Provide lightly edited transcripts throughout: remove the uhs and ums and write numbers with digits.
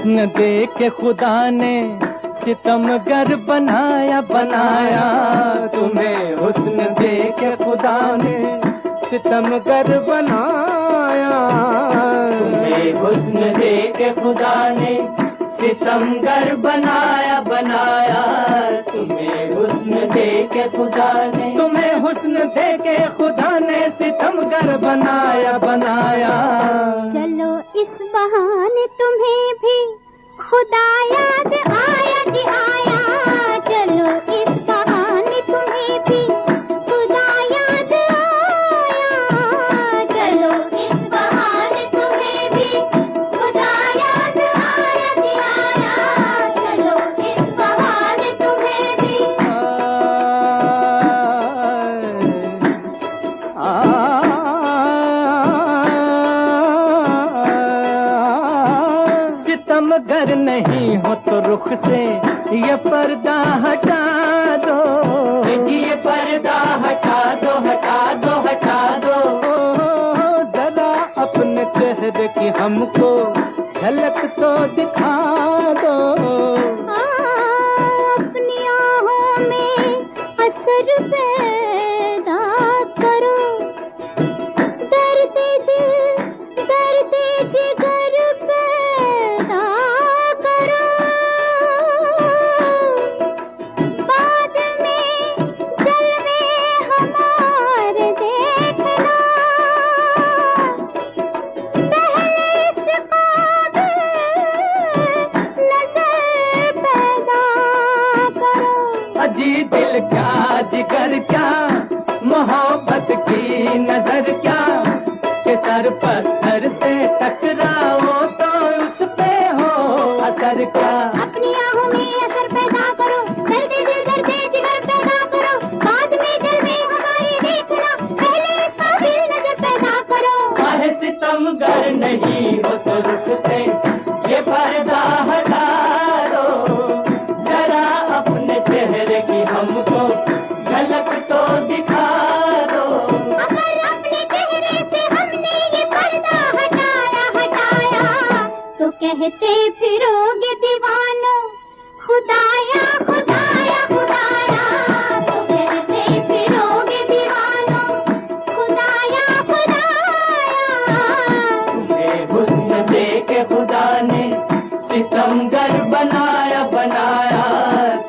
हुस्न दे के खुदा ने सितमगर बनाया बनाया, तुम्हें हुस्न दे के खुदा ने सितमगर बनाया, तुम्हें हुस्न दे के खुदा ने सितमगर बनाया बनाया, तुम्हें हुस्न दे के खुदा ने, तुम्हें हुस्न दे के खुदा ने सितमगर बनाया बनाया। चलो इस बहाने तुम्हें भी खुदा याद आया जी आया, चलो इस बहाने तुम्हें भी खुदा याद आया, चलो इस बहाने तुम्हें भी खुदा याद आया जी आया, चलो इस बहाने तुम्हें भी। सितमगर नहीं हो तो रुख से ये पर्दा हटा दो, ये पर्दा हटा दो हटा दो हटा दो, जरा अपने चेहरे की हमको झलक तो दिखा दो। अपनी आहों में असर पैदा करो, दर्द दिल दर्द जिगर पैदा करो, बाद में जलवे हमारे देखना, पहले इस काबिल नजर पैदा करो। अजी दिल क्या जिगर क्या मोहब्बत की नजर क्या, के सर पत्थर से टकराओ तो उस पे हो असर क्या। अपनी आहों में असर पैदा करो, दर्द दिल दर्द जिगर पैदा करो, बाद में जलवे हमारे देखना, पहले इस काबिल नजर पैदा करो। काहे सितमगर नहीं हो तो रुख से ये पर्दा हटा दो, जरा अपने चेहरे की हमको झलक तो दिखा दो। अगर अपने चेहरे से हमने ये पर्दा हटाया हटाया, तो कहते फिरोगे दीवानो खुदाया खुदाया खुदाया, तो कहते फिरोगे दीवानो खुदाया खुदाया। तुम्हें हुस्न दे के खुदा ने सितमगर बनाया बनाया,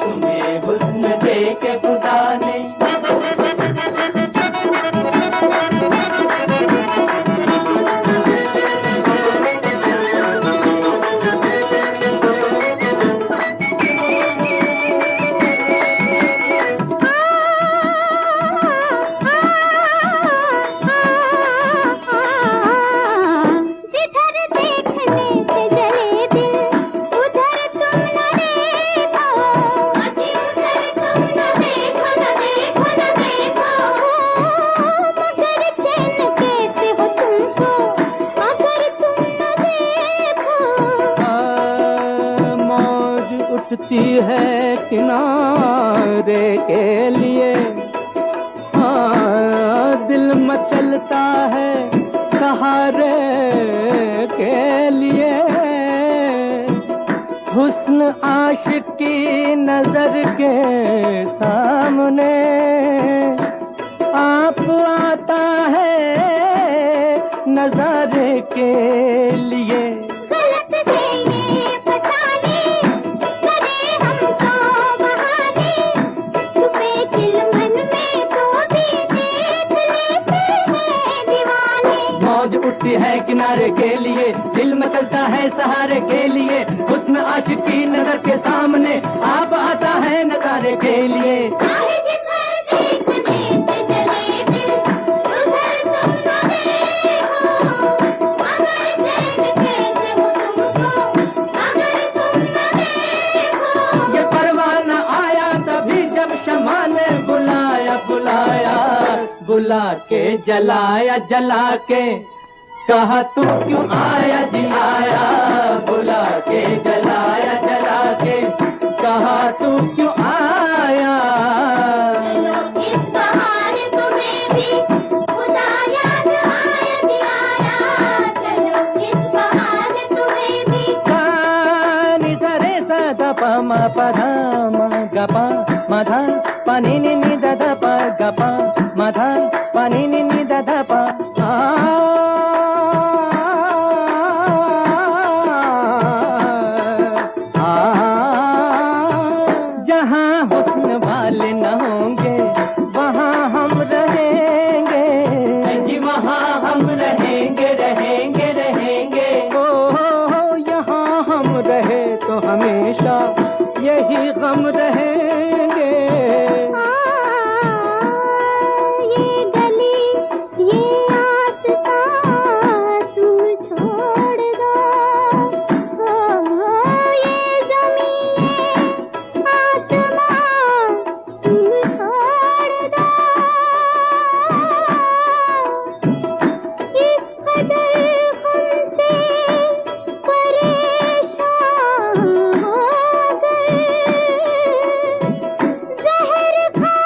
तुम्हें हुस्न दे के खुदा ने। जिधर देखने से जले दिल उधर तुम न देखो, उधर तुम न देखो न देखो न देखो, मगर चैन कैसे हो तुमको अगर तुम न देखो। मौज उठती है किनारे के लिए, दिल मचलता है सहारे के लिए, हुस्न आशिक की नजर के सामने आप आता है नजारे के लिए। गलत थे ये फसाने, करे हम सौ बहाने, छुपे चिलमन में तो भी देख लेते हैं दीवाने। मौज उठती है किनारे के लिए, दिल में चलता है सहारे के लिए, हुस्न आशिक की नजर के सामने आप आता है नजारे के लिए। चाहे जिधर देखने से जले दिल उधर तुम न देखो, अगर चैन कैसे हो तुमको अगर तुम न देखो। ये परवाना आया तभी जब शमा ने बुलाया बुलाया, बुला के जलाया जला के कहा तू क्यों आया जी आया, बुला के जलाया जला के कहा तू क्यों आया। चलो इस बहाने तुम्हें भी खुदा याद आया जी आया, चलो इस बहाने तुम्हें भी। pa ma pa dha ma ga pa ma dha pa ni ni ni da da pa ga pa ma dha pa ni ni ni da da pa जहाँ हुस्न वाले न होंगे वहाँ हम रहेंगे जी, वहाँ हम रहेंगे रहेंगे रहेंगे। ओ यहाँ हम रहे तो हमेशा यही गम रहेंगे। ये गली ये आसमां तुम छोड़ दो, ये ज़मीन आसमां तुम छोड़ दो। इस कदर हमसे परेशान हो गए, ज़हर खा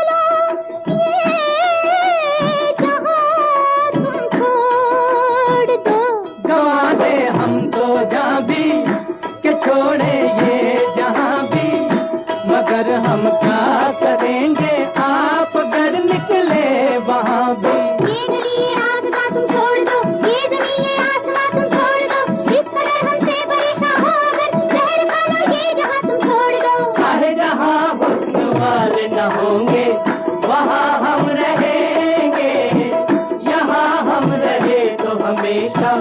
लो ये जहां तुम छोड़ दो। गवा दे हम तो जहाँ भी के छोड़े ये जहाँ भी, मगर हम क्या करेंगे आप अगर निकले वहाँ भी। ये गली ये रास्ता तुम छोड़ दो, ये ज़मीन ये आसमां तुम छोड़ दो। इस कदर हमसे परेशान हो अगर, ज़हर खा लो ये जहां तुम छोड़ दो। चाहे जहाँ हुस्न वाले न होंगे वहाँ हम रहेंगे, यहाँ हम रहे तो हमेशा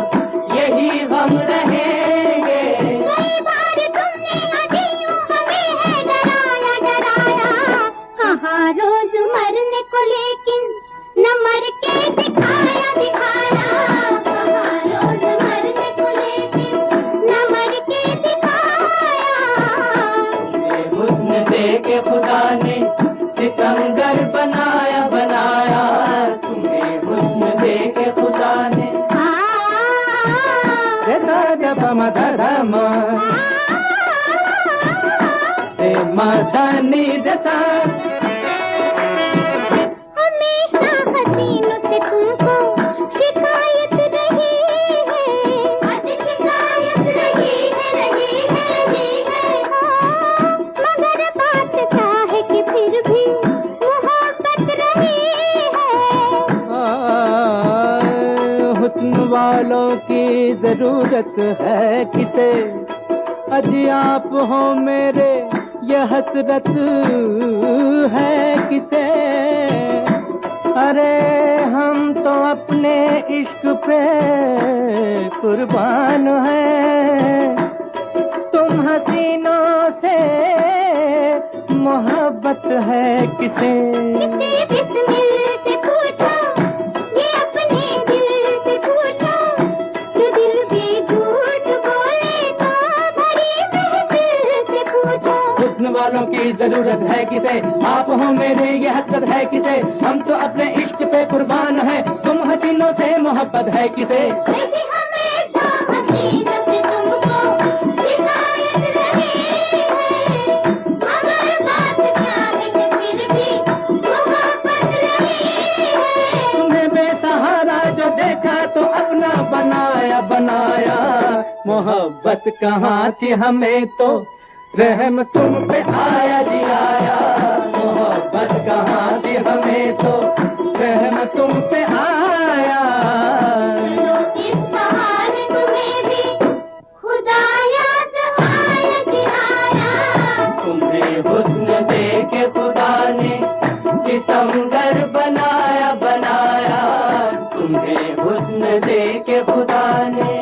यही हम रहेंगे। कई बार तुमने अजीयों हमें है डराया डराया, कहाँ रोज मरने को लेकिन न मर के दिखाया दिखाया। कहाँ रोज मरने को लेकिन न मर के दिखाया। ये हुस्न दे के खुदा ने सितमगर बनाया बनाया, तुम्हें हुस्न दे के खुदा ने। रे दा दा pa ma da da ma re ma da ni da sa। हमेशा हसीनों से तुमको शिकायत रही है, आज शिकायत रही है मगर बात क्या है कि फिर भी मोहब्बत रही है। हुस्न वालों की जरूरत है किसे, अजी आप हो मेरे ये हसरत है किसे। अरे हम तो अपने इश्क पे कुर्बान हैं, तुम हसीनों से मोहब्बत है किसे। इसे बिस्मिल से पूछो, ये अपने दिल से पूछो, जो दिल भी झूठ बोले तो भरी महफिल से पूछो। हुस्न वालों की जरूरत है किसे, आप हो मेरे ये हसरत है किसे। हम तो अपने इश्क पे कुर्बान हैं, तुम हसीनों से मोहब्बत है किसे। लेकिन हमेशा हसीनों से तुमको शिकायत रही है, मगर बात क्या है कि फिर भी मोहब्बत रही है। तुम्हें बेसहारा जो देखा तो अपना बनाया बनाया, मोहब्बत कहाँ थी हमें तो रहम तुम पे आया जी आया। मोहब्बत कहाँ थी हमें तो रहम तुम पे आया। चलो इस बहाने तुम्हें भी खुदा याद आया जी आया। तुम्हें हुस्न दे के खुदा ने सितमगर बनाया बनाया, तुम्हें हुस्न दे के खुदा ने।